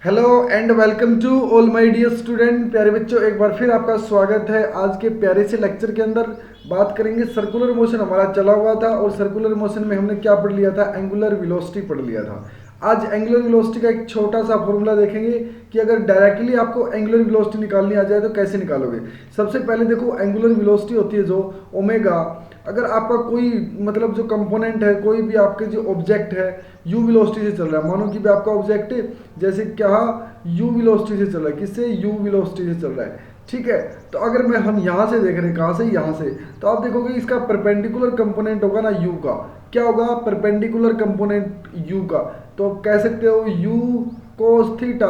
Hello and welcome to all my dear student. प्यारे बच्चों, एक बार फिर आपका स्वागत है। आज के प्यारे से लेक्चर के अंदर बात करेंगे सर्कुलर मोशन हमारा चला हुआ था और सर्कुलर मोशन में हमने क्या पढ़ लिया था, एंगुलर वेलोसिटी पढ़ लिया था। आज एंगुलर वेलोसिटी का एक छोटा सा फॉर्मूला देखेंगे कि अगर डायरेक्टली आपको एंगुलर वेलोसिटी निकालनी आ जाए तो कैसे निकालोगे। सबसे पहले देखो, एंगुलर वेलोसिटी होती है जो ओमेगा। अगर आपका कोई मतलब जो कंपोनेंट है, कोई भी आपके जो ऑब्जेक्ट है यू वेलोसिटी से चल रहा है, मानो कि भी आपका ऑब्जेक्ट जैसे क्या यू वेलोसिटी से चल रहा है, किससे, यू वेलोसिटी से चल रहा है, ठीक है। तो अगर मैं हम यहाँ से देख रहे हैं, कहाँ से, यहाँ से, तो आप देखोगे इसका परपेंडिकुलर कंपोनेंट होगा ना यू का। क्या होगा, परपेंडिकुलर कंपोनेंट यू का। तो आप कह सकते हो you cos theta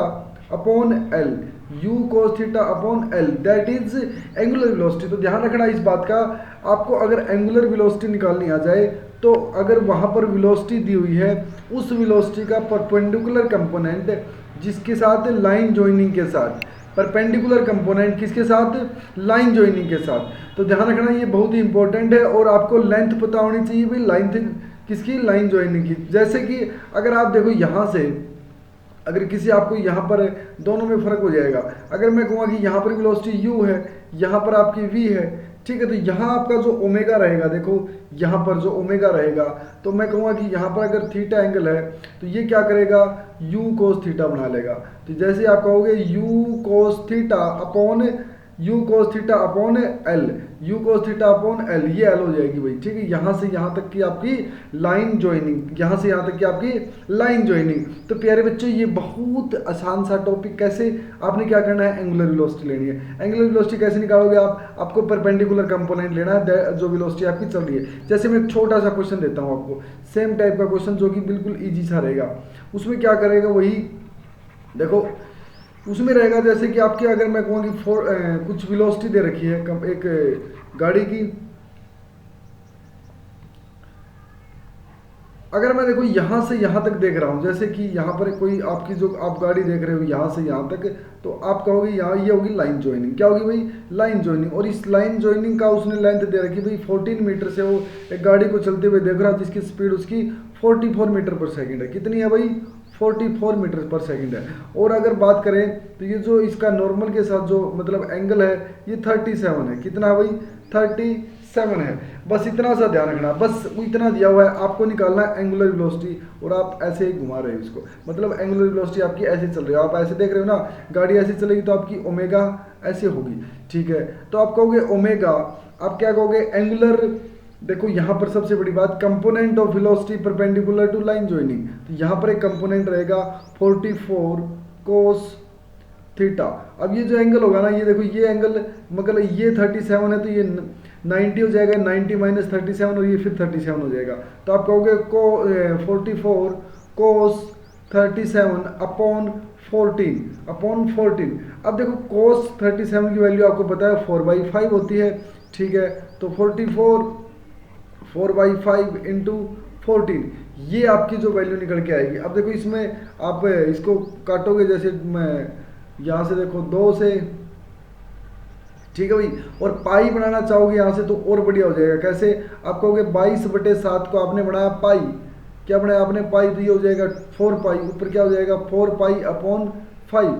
upon L, you cos theta upon L, that is angular velocity. तो ध्यान रखना इस बात का, आपको अगर एंगुलर वेलोसिटी निकालनी आ जाए तो अगर वहाँ पर वेलोसिटी दी हुई है, उस वेलोसिटी का परपेंडिकुलर कंपोनेंट जिसके साथ लाइन जॉइनिंग के साथ, परपेंडिकुलर कंपोनेंट किसके साथ, लाइन जॉइनिंग के साथ। तो ध्यान रखना ये बहुत ही इंपॉर्टेंट है। और आपको लेंथ पता होनी चाहिए भाई, लाइन थी किसकी, लाइन जॉइनिंग की। जैसे कि अगर आप देखो यहाँ से, अगर किसी आपको यहाँ पर दोनों में फर्क हो जाएगा। अगर मैं कहूँगा कि यहाँ पर वेलोसिटी u है, यहाँ पर आपकी v है, ठीक है, तो यहाँ आपका जो ओमेगा रहेगा, देखो यहाँ पर जो ओमेगा रहेगा, तो मैं कहूँगा कि यहाँ पर अगर थीटा एंगल है तो ये क्या करेगा, u कोस थीटा बना लेगा। तो जैसे आप कहोगे u cos theta upon you cos theta upon L, you cos theta upon L, ये एल हो जाएगी भाई, ठीक है। यहाँ से यहाँ तक की आपकी लाइन ज्वाइनिंग, यहाँ से यहाँ तक की आपकी लाइन ज्वाइनिंग। तो प्यारे बच्चों, ये बहुत आसान सा टॉपिक। कैसे, आपने क्या करना है, एंगुलर वेलोसिटी लेनी है। एंगुलर वेलोसिटी कैसे निकालोगे आप, आपको परपेंडिकुलर कंपोनेंट लेना है जो वेलोसिटी आपकी चल रही है। जैसे मैं एक छोटा सा क्वेश्चन देता हूँ आपको, सेम टाइप का क्वेश्चन जो कि बिल्कुल ईजी सा रहेगा। उसमें क्या करेगा, वही देखो, उसमें रहेगा जैसे कि आपके, अगर मैं कहूँ कि कुछ वेलोसिटी दे रखी है एक गाड़ी की। अगर मैं देखो यहाँ से यहाँ तक देख रहा हूँ, जैसे कि यहाँ पर कोई आपकी जो आप गाड़ी देख रहे हो यहाँ से यहाँ तक, तो आप कहोगे यहाँ ये होगी लाइन ज्वाइनिंग। क्या होगी भाई, लाइन ज्वाइनिंग। और इस लाइन ज्वाइनिंग का उसने लेंथ दे रखी भाई 14 मीटर से वो एक गाड़ी को चलते हुए देख रहा है, जिसकी स्पीड उसकी 44 मीटर पर सेकेंड है। कितनी है भाई, 44 मीटर पर सेकंड है। और अगर बात करें तो ये जो इसका नॉर्मल के साथ जो मतलब एंगल है, ये 37 है। कितना है भाई, 37 है। बस इतना सा ध्यान रखना, बस इतना दिया हुआ है, आपको निकालना है एंगुलर वेलोसिटी। और आप ऐसे ही घुमा रहे हो इसको, मतलब एंगुलर वेलोसिटी आपकी ऐसे चल रही है, आप ऐसे देख रहे हो ना, गाड़ी ऐसे चलेगी तो आपकी ओमेगा ऐसे होगी, ठीक है। तो आप कहोगे ओमेगा, आप क्या कहोगे, एंगुलर, देखो यहाँ पर सबसे बड़ी बात, component of velocity perpendicular to line joining. तो यहाँ पर एक कंपोनेंट रहेगा 44 कोस थीटा। अब ये जो एंगल होगा ना, ये देखो ये एंगल, मतलब ये 37 है तो ये 90 हो जाएगा, 90 माइनस 37 और ये फिर 37 हो जाएगा। तो आप कहोगे 44 कोस 37 अपॉन 14। अब देखो कोस 37 की वैल्यू आपको पता है 4/5 होती है, ठीक है। तो 44 4/5 इंटू 14, ये आपकी जो वैल्यू निकल के आएगी। अब देखो इसमें आप इसको काटोगे, जैसे मैं यहाँ से देखो 2 से, ठीक है भाई, और पाई बनाना चाहोगे यहाँ से तो और बढ़िया हो जाएगा। कैसे, आप कहोगे 22/7 को आपने बनाया पाई, क्या बनाया आपने, पाई, तो ये हो जाएगा 4 पाई, ऊपर क्या हो जाएगा 4 pi upon 5,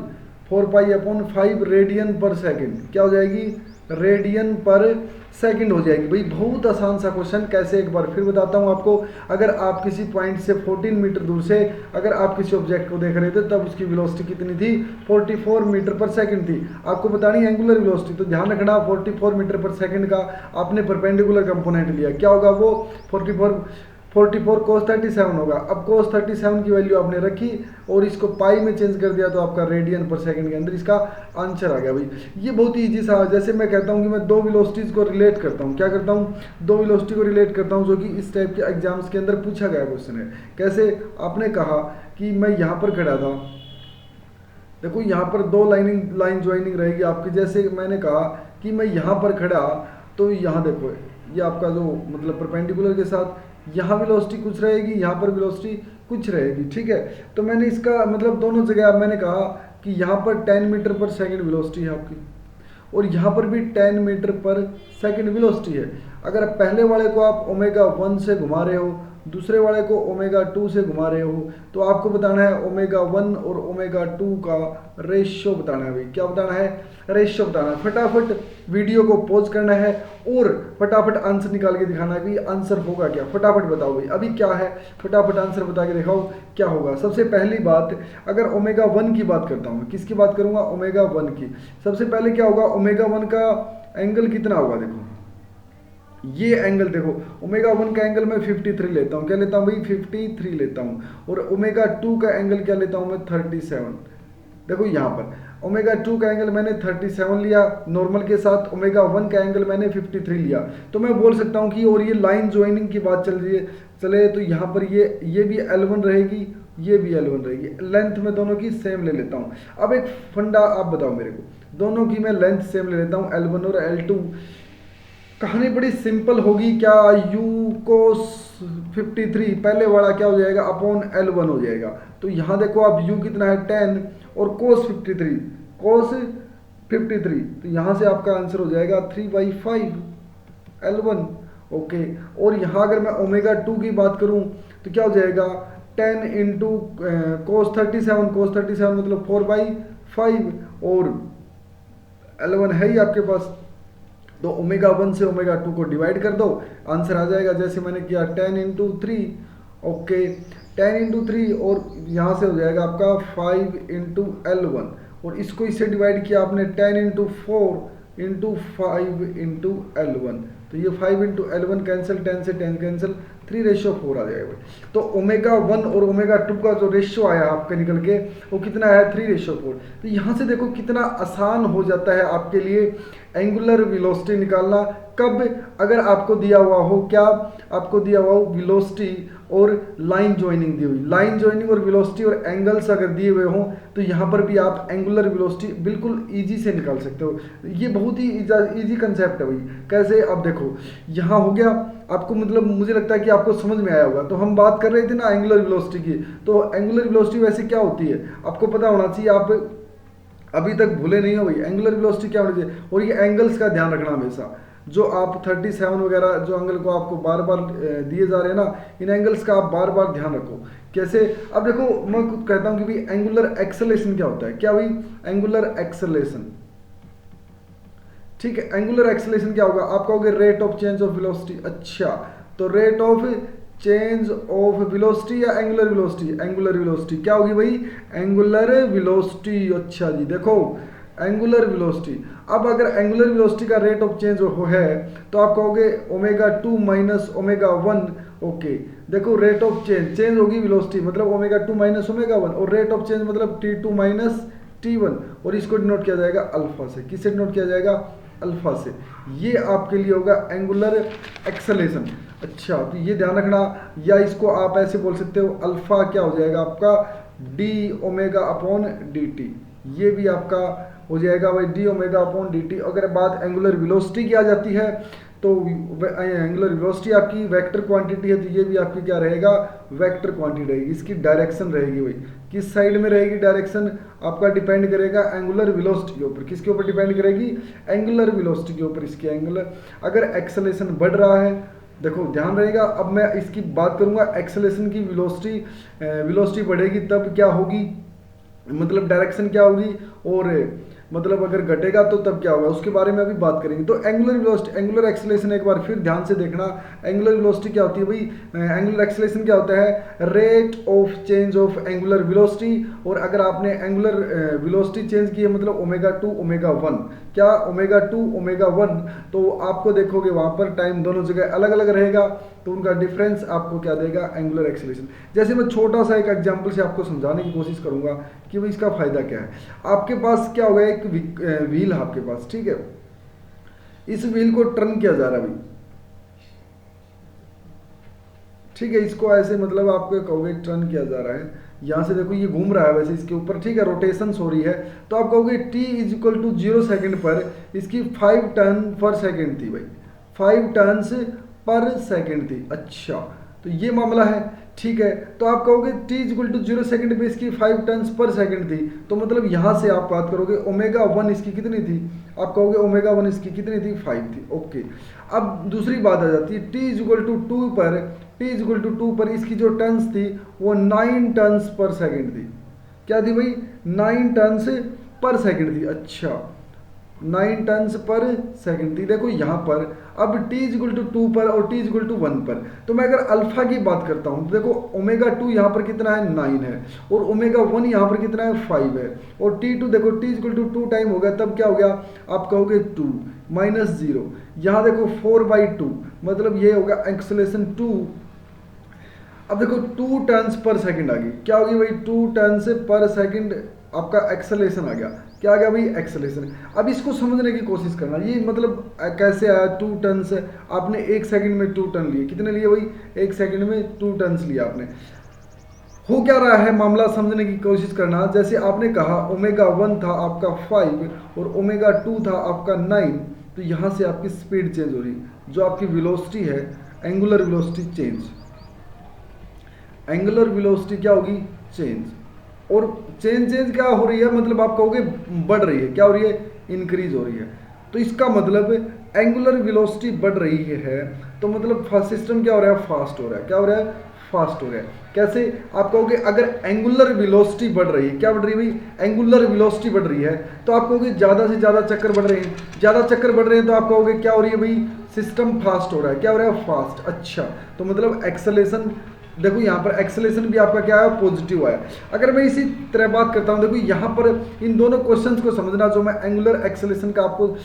4 pi upon 5 radian पर सेकेंड, क्या हो जाएगी, रेडियन पर सेकंड हो जाएगी। भाई बहुत आसान सा क्वेश्चन। कैसे, एक बार फिर बताता हूँ आपको। अगर आप किसी पॉइंट से 14 मीटर दूर से अगर आप किसी ऑब्जेक्ट को देख रहे थे, तब उसकी वेलोसिटी कितनी थी, 44 मीटर पर सेकंड थी। आपको बतानी एंगुलर वेलोसिटी, तो ध्यान रखना 44 मीटर पर सेकंड का आपने परपेंडिकुलर कंपोनेंट लिया, क्या होगा वो 44 कोस 37 होगा। अब कोस 37 की वैल्यू आपने रखी और इसको पाई में चेंज कर दिया, तो आपका रेडियन पर सेकंड के अंदर इसका आंसर आ गया भाई। ये बहुत ही ईजी सा, जैसे मैं कहता हूँ कि मैं दो वेलोसिटीज़ को रिलेट करता हूँ, क्या करता हूँ, दो वेलोसिटी को रिलेट करता हूँ, जो कि इस टाइप के एग्जाम्स के अंदर पूछा गया क्वेश्चन है। कैसे, आपने कहा कि मैं यहाँ पर खड़ा था, देखो यहाँ पर दो लाइन ज्वाइनिंग रहेगी आपकी। जैसे मैंने कहा कि मैं यहाँ पर खड़ा, तो यहाँ देखो ये आपका जो मतलब परपेंडिकुलर के साथ यहाँ वेलोसिटी कुछ रहेगी, यहाँ पर वेलोसिटी कुछ रहेगी, ठीक है। तो मैंने इसका मतलब दोनों जगह मैंने कहा कि यहाँ पर 10 मीटर पर सेकंड वेलोसिटी है आपकी, और यहाँ पर भी 10 मीटर पर सेकंड वेलोसिटी है। अगर पहले वाले को आप ओमेगा 1 से घुमा रहे हो दूसरे वाले को ओमेगा 2 से घुमा रहे हो, तो आपको बताना है ओमेगा 1 और ओमेगा 2 का रेशियो बताना है भाई। क्या बताना है? रेशियो बताना है। फटाफट वीडियो को पॉज करना है और फटाफट आंसर निकाल के दिखाना है कि आंसर होगा क्या। फटाफट बताओ भाई, अभी क्या है, फटाफट आंसर बता के दिखाओ क्या होगा। सबसे पहली बात, अगर ओमेगा 1 की बात करता हूँ, किसकी बात करूँगा? ओमेगा 1 की। सबसे पहले क्या होगा, ओमेगा 1 का एंगल कितना होगा? देखो ये एंगल देखो, ओमेगा 1 का एंगल मैं 53 लेता हूँ। क्या लेता हूँ भाई? 53 लेता हूँ। और ओमेगा 2 का एंगल क्या लेता हूँ मैं? 37। देखो यहाँ पर ओमेगा 2 का एंगल मैंने 37 लिया नॉर्मल के साथ, ओमेगा 1 का एंगल मैंने 53 लिया। तो मैं बोल सकता हूँ कि, और ये लाइन ज्वाइनिंग की बात चल रही है चले, तो यहाँ पर ये भी L1 रहेगी, ये भी L1 रहेगी। लेंथ में दोनों की सेम ले लेता हूँ। अब एक फंडा आप बताओ मेरे को, दोनों की मैं लेंथ सेम ले लेता हूँ, L1 और L2। कहानी बड़ी सिंपल होगी। क्या? u cos 53 पहले वाला क्या हो जाएगा? अपॉन L1 हो जाएगा। तो यहाँ देखो आप u कितना है? 10 और cos 53 तो यहाँ से आपका आंसर हो जाएगा 3/5 L1। ओके। और यहाँ अगर मैं ओमेगा 2 की बात करूँ तो क्या हो जाएगा? 10 इंटू cos 37 मतलब 4/5 और L1 है ही आपके पास। तो ओमेगा 1 से ओमेगा 2 को डिवाइड कर दो, आंसर आ जाएगा। जैसे मैंने किया 10 इंटू 3। ओके, 10 इंटू 3 और यहाँ से हो जाएगा आपका 5 इंटू L1। और इसको इससे डिवाइड किया आपने 10 इंटू 4 इंटू 5 इंटू L1। तो ये 5 इंटू L1 कैंसिल, 10 से 10 कैंसिल, 3/4 आ जाएगा। तो ओमेगा 1 और ओमेगा 2 का जो रेशियो आया आपका निकल के, वो कितना है? 3/4। तो यहाँ से देखो कितना आसान हो जाता है आपके लिए एंगुलर वेलोसिटी निकालना। कब? अगर आपको दिया हुआ हो, क्या आपको दिया हुआ हो? वेलोसिटी और लाइन ज्वाइनिंग दी हुई, लाइन ज्वाइनिंग और वेलोसिटी और एंगल्स अगर दिए हुए हों, तो यहाँ पर भी आप एंगुलर वेलोसिटी बिल्कुल इजी से निकाल सकते हो। ये बहुत ही इजी कंसेप्ट है भाई। कैसे? अब देखो यहाँ हो गया आपको, मतलब मुझे लगता है कि आपको समझ में आया होगा। तो हम बात कर रहे थे ना एंगुलर वेलोसिटी की, तो एंगुलर वेलोसिटी वैसे क्या होती है आपको पता होना चाहिए। आप अभी तक भूले नहीं हो भाई, एंगुलर वेलोसिटी क्या होनी चाहिए। और ये एंगल्स का ध्यान रखना हमेशा, जो आप 37 वगैरह जो एंगल को आपको बार बार दिए जा रहे हैं ना, इन एंगल्स का आप बार बार ध्यान रखो। कैसे? अब देखो मैं खुद कहता हूँ कि भाई एंगुलर एक्सेलेरेशन क्या होता है। क्या भाई? एंगुलर एक्सेलेरेशन, ठीक है। एंगुलर एक्सेलेरेशन क्या होगा? आप कहोगे rate of change of velocity. अच्छा, तो rate of change of velocity या एंगुलर वेलोसिटी? Angular velocity. क्या होगी भाई? Angular velocity. अच्छा जी, देखो एंगुलर वेलोसिटी। अब अगर एंगुलर वेलोसिटी का रेट ऑफ चेंज हो है, तो आप कहोगे ओमेगा 2 माइनस ओमेगा 1। ओके, देखो रेट ऑफ चेंज होगी वेलोसिटी, मतलब ओमेगा 2 माइनस ओमेगा 1, और रेट ऑफ चेंज मतलब T2 माइनस T1, और इसको डिनोट किया जाएगा अल्फा से। किससे डिनोट किया जाएगा? अल्फा से। ये आपके लिए होगा एंगुलर एक्सेलेरेशन। अच्छा, तो ये ध्यान रखना, या इसको आप ऐसे बोल सकते हो, अल्फा क्या हो जाएगा आपका? D omega upon D T. ये भी आपका हो जाएगा भाई D omega upon D T. अगर बात एंगुलर वेलोसिटी की आ जाती है, तो एंगुलर वेलोसिटी आपकी वेक्टर क्वांटिटी है, तो ये भी आपकी क्या रहेगा? वेक्टर क्वांटिटी रहेगी। इसकी डायरेक्शन रहेगी भाई, किस साइड में रहेगी डायरेक्शन? आपका डिपेंड करेगा एंगुलर वेलोसिटी के ऊपर। किसके ऊपर डिपेंड करेगी? एंगुलर वेलोसिटी के ऊपर इसकी एंगुलर। अगर एक्सेलेरेशन बढ़ रहा है, देखो ध्यान रहेगा, अब मैं इसकी बात करूंगा एक्सेलेरेशन की। वेलोसिटी बढ़ेगी तब क्या होगी, मतलब डायरेक्शन क्या होगी, और मतलब अगर घटेगा तो तब क्या होगा, उसके बारे में अभी बात करेंगे। तो एंगुलर वेलोसिटी, एंगुलर एक्सेलेरेशन एक बार फिर ध्यान से देखना। एंगुलर वेलोसिटी क्या होती है भाई? एंगुलर एक्सेलेरेशन क्या होता है? Rate of change of angular velocity. और अगर आपने एंगुलर वेलोसिटी चेंज की है, मतलब ओमेगा 2 ओमेगा 1, क्या ओमेगा 2 ओमेगा 1, तो आपको देखोगे वहां पर टाइम दोनों जगह अलग अलग रहेगा, तो उनका डिफरेंस आपको क्या देगा? Angular acceleration. जैसे मैं छोटा सा एक एग्जांपल से आपको समझाने की कोशिश करूंगा कि भाई इसका फायदा क्या है। आपके पास क्या होगा? एक व्हील है आपके पास, ठीक है। इस व्हील को टर्न किया जा रहा है भाई, ठीक है। इसको ऐसे मतलब आपको कहोगे टर्न किया जा रहा है, यहाँ से देखो ये घूम रहा है वैसे इसके ऊपर, ठीक है, रोटेशन हो रही है। तो आप कहोगे t is equal to 0 second पर इसकी 5 टर्न पर सेकेंड थी भाई, 5 टर्न्स पर सेकेंड थी। अच्छा, तो ये मामला है, ठीक है। तो आप कहोगे t is equal to 0 second पे इसकी 5 टर्न्स पर सेकेंड थी, तो मतलब यहाँ से आप बात करोगे ओमेगा 1 इसकी कितनी थी? आप कहोगे ओमेगा 1 इसकी कितनी थी? 5 थी। ओके, अब दूसरी बात आ जाती है, t इज इक्वल टू 2 पर टी इज इक्वल टू 2 पर इसकी जो टन्स थी वो 9 टन्स पर सेकंड थी। क्या थी भाई? 9 टन्स पर सेकंड थी। अच्छा, 9 टन्स पर सेकंड थी। देखो यहाँ पर अब t इज इक्वल टू 2 पर और t इज इक्वल टू 1 पर, तो मैं अगर अल्फा की बात करता हूँ तो देखो ओमेगा 2 यहाँ पर कितना है 9 है, और ओमेगा 1 यहाँ पर कितना है 5 है, और t2 देखो t is equal to 2 time हो गया, तब क्या हो गया आप कहोगे 2 माइनस 0। यहाँ देखो 4/2 मतलब ये होगा एक्सेलरेशन 2। अब देखो 2 टर्न्स पर सेकंड आ गई, क्या होगी भाई 2 टर्न्स पर सेकंड आपका एक्सेलरेशन आ गया। क्या आ गया भाई? एक्सेलरेशन। अब इसको समझने की कोशिश करना, ये मतलब कैसे आया 2 टर्न्स है, आपने 1 सेकंड में 2 टर्न लिए, कितने लिए भाई? 1 सेकंड में 2 टर्न्स लिया आपने। हो क्या रहा है मामला समझने की कोशिश करना। जैसे आपने कहा ओमेगा 1 था आपका 5 और ओमेगा 2 था आपका 9, तो यहाँ से आपकी स्पीड चेंज हो रही, जो आपकी वेलोसिटी है angular velocity change, angular velocity क्या होगी? चेंज। और चेंज क्या हो रही है? मतलब आप कहोगे बढ़ रही है। क्या हो रही है? इंक्रीज हो रही है। तो इसका मतलब एंगुलर वेलोसिटी बढ़ रही है, तो मतलब सिस्टम क्या हो रहा है? फास्ट हो रहा है। क्या हो रहा है? फास्ट हो रहा है। कैसे? आप कहोगे अगर एंगुलर वेलोसिटी बढ़ रही है, क्या बढ़ रही है भाई? एंगुलर वेलोसिटी बढ़ रही है, तो आप कहोगे ज़्यादा से ज़्यादा चक्कर बढ़ रहे हैं, ज़्यादा चक्कर बढ़ रहे हैं, तो आप कहोगे क्या हो रही है भाई? सिस्टम फास्ट हो रहा है। क्या हो रहा है? फास्ट। अच्छा, तो मतलब एक्सेलेरेशन, देखो यहाँ पर एक्सेलेरेशन भी आपका क्या है? पॉजिटिव है। अगर मैं इसी तरह बात करता हूँ, देखो यहाँ पर इन दोनों क्वेश्चंस को समझना, जो मैं एंगुलर एक्सेलेरेशन का आपको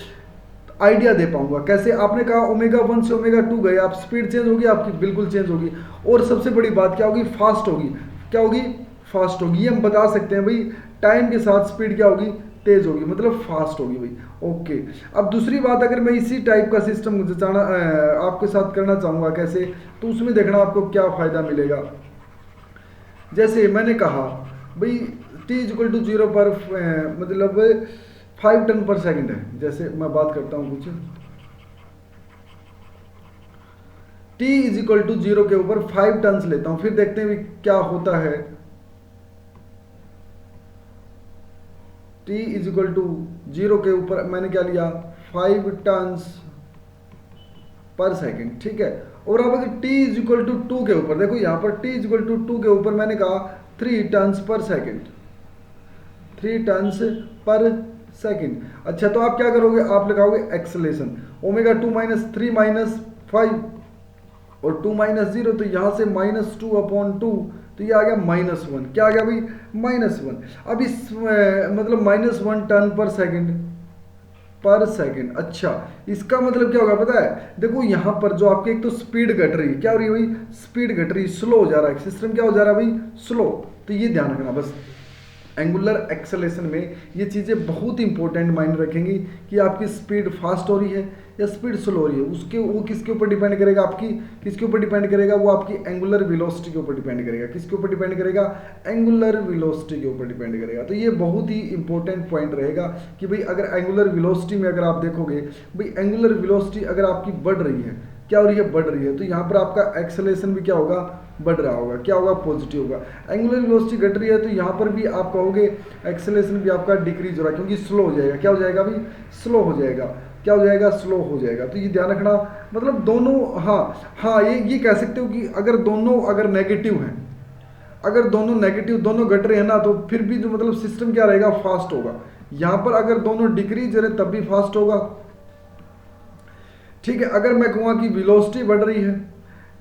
आइडिया दे पाऊंगा। कैसे? आपने कहा ओमेगा 1 से ओमेगा 2 गए, आप स्पीड चेंज होगी आपकी, बिल्कुल चेंज होगी। और सबसे बड़ी बात क्या होगी? फास्ट होगी। क्या होगी? फास्ट होगी। ये हम बता सकते हैं भाई, टाइम के साथ स्पीड क्या होगी? तेज होगी, मतलब फास्ट होगी भाई। ओके, अब दूसरी बात, अगर मैं इसी टाइप का सिस्टम आपके साथ करना चाहूँगा, कैसे? तो उसमें देखना आपको क्या फ़ायदा मिलेगा। जैसे मैंने कहा भाई t इज इक्वल टू 0 पर मतलब 5 टन पर सेकंड है। जैसे मैं बात करता हूँ कुछ, t इज इक्वल टू 0 के ऊपर 5 टन लेता हूँ, फिर देखते हैं क्या होता है। t इज इक्वल टू 0 के ऊपर मैंने क्या लिया? 5 टन्स पर सेकंड, ठीक है। और अब अगर t इज इक्वल टू 2 के ऊपर, देखो यहाँ पर t इज इक्वल टू 2 के ऊपर मैंने कहा 3 टन्स पर सेकंड, 3 टन्स पर सेकंड। अच्छा, तो आप क्या करोगे? आप लगाओगे एक्सेलरेशन, ओमेगा 2 माइनस 3 माइनस 5 और 2 माइनस 0, तो यहाँ से -2/2, तो ये आ गया -1। क्या आ गया भाई? -1। अब इस मतलब -1 टन पर सेकंड। अच्छा, इसका मतलब क्या होगा पता है? देखो यहाँ पर जो आपकी एक तो स्पीड घट रही है, क्या हो रही है भाई? स्पीड घट रही, स्लो हो जा रहा है सिस्टम। क्या हो जा रहा है भाई? स्लो। तो ये ध्यान रखना बस, एंगुलर एक्सेलेरेशन में ये चीज़ें बहुत इंपॉर्टेंट मायने रखेंगी कि आपकी स्पीड फास्ट हो रही है या स्पीड स्लो हो रही है। उसके वो किसके ऊपर डिपेंड करेगा? आपकी किसके ऊपर डिपेंड करेगा? वो आपकी एंगुलर वेलोसिटी के ऊपर डिपेंड करेगा। किसके ऊपर डिपेंड करेगा? एंगुलर वेलोसिटी के ऊपर डिपेंड करेगा। तो ये बहुत ही इंपॉर्टेंट पॉइंट रहेगा कि भाई अगर एंगुलर वेलोसिटी में अगर आप देखोगे भाई, एंगुलर वेलोसिटी अगर आपकी बढ़ रही है, क्या हो रही है? बढ़ रही है, तो यहाँ पर आपका एक्सेलरेशन भी क्या होगा? बढ़ रहा होगा। क्या होगा? पॉजिटिव होगा। एंगुलर वेलोसिटी घट रही है, तो यहाँ पर भी आप कहोगे एक्सेलरेशन भी आपका डिक्रीज हो रहा है, क्योंकि स्लो हो जाएगा। क्या हो जाएगा भाई? स्लो हो जाएगा। क्या हो जाएगा? स्लो हो जाएगा। तो ये ध्यान रखना, मतलब दोनों, हाँ ये कह सकते हो कि अगर दोनों अगर नेगेटिव हैं, अगर दोनों नेगेटिव दोनों घट रहे हैं ना, तो फिर भी जो मतलब सिस्टम क्या रहेगा? फास्ट होगा। यहाँ पर अगर दोनों डिक्रीज रहे तब भी फास्ट होगा, ठीक है। अगर मैं कहूँगा कि वेलोसिटी बढ़ रही है,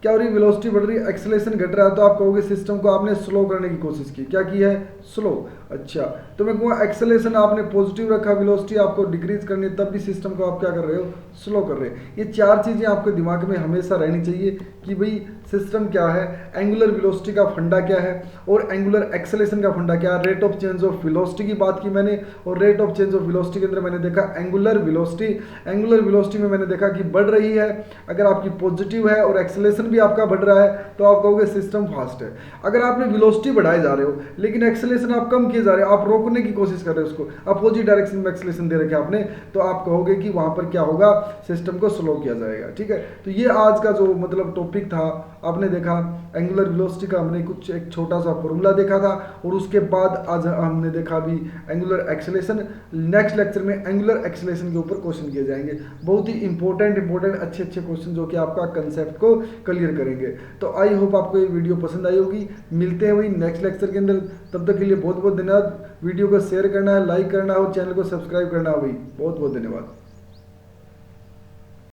क्या हो रही है? वेलोसिटी बढ़ रही है, एक्सेलरेशन घट रहा है, तो आप कहोगे सिस्टम को आपने स्लो करने की कोशिश की। क्या की है? स्लो। अच्छा, तो मैं कहूँगा एक्सेलरेशन आपने पॉजिटिव रखा, वेलोसिटी आपको डिक्रीज करनी है, तब भी सिस्टम को आप क्या कर रहे हो? स्लो कर रहे हैं। ये 4 चीज़ें आपके दिमाग में हमेशा रहनी चाहिए कि भाई सिस्टम क्या है, एंगुलर वेलोसिटी का फंडा क्या है, और एंगुलर एक्सेलरेशन का फंडा क्या है। Rate of change of velocity की बात की मैंने, और rate of change of velocity के अंदर मैंने देखा एंगुलर वेलोसिटी में मैंने देखा कि बढ़ रही है। अगर आपकी पॉजिटिव है और एक्सेलरेशन भी आपका बढ़ रहा है, तो आप कहोगे सिस्टम फास्ट है। अगर आपने वेलोसिटी बढ़ाए जा रहे हो लेकिन एक्सेलरेशन आप कम किए किए जा रहे हो, आप रोकने की कोशिश कर रहे हो उसको, अपोजिट डायरेक्शन में एक्सेलेरेशन दे रखे आपने, तो आप कहोगे कि वहां पर क्या होगा, सिस्टम को स्लो किया जाएगा। ठीक है, तो ये आज का जो मतलब टॉपिक था, आपने देखा एंगुलर वेलोसिटी का हमने कुछ एक छोटा सा फॉर्मूला देखा था, और उसके बाद आज हमने देखा भी एंगुलर एक्सेलेरेशन। नेक्स्ट लेक्चर में एंगुलर एक्सेलेरेशन के ऊपर क्वेश्चन किए जाएंगे, बहुत ही इंपॉर्टेंट अच्छे क्वेश्चन जो कि आपका कंसेप्ट को क्लियर करेंगे। तो आई होप आपको ये वीडियो पसंद आई होगी। मिलते हैं वही नेक्स्ट लेक्चर के अंदर, तब तक के लिए बहुत बहुत धन्यवाद। वीडियो को शेयर करना है, लाइक करना है और चैनल को सब्सक्राइब करना है भाई, बहुत बहुत धन्यवाद।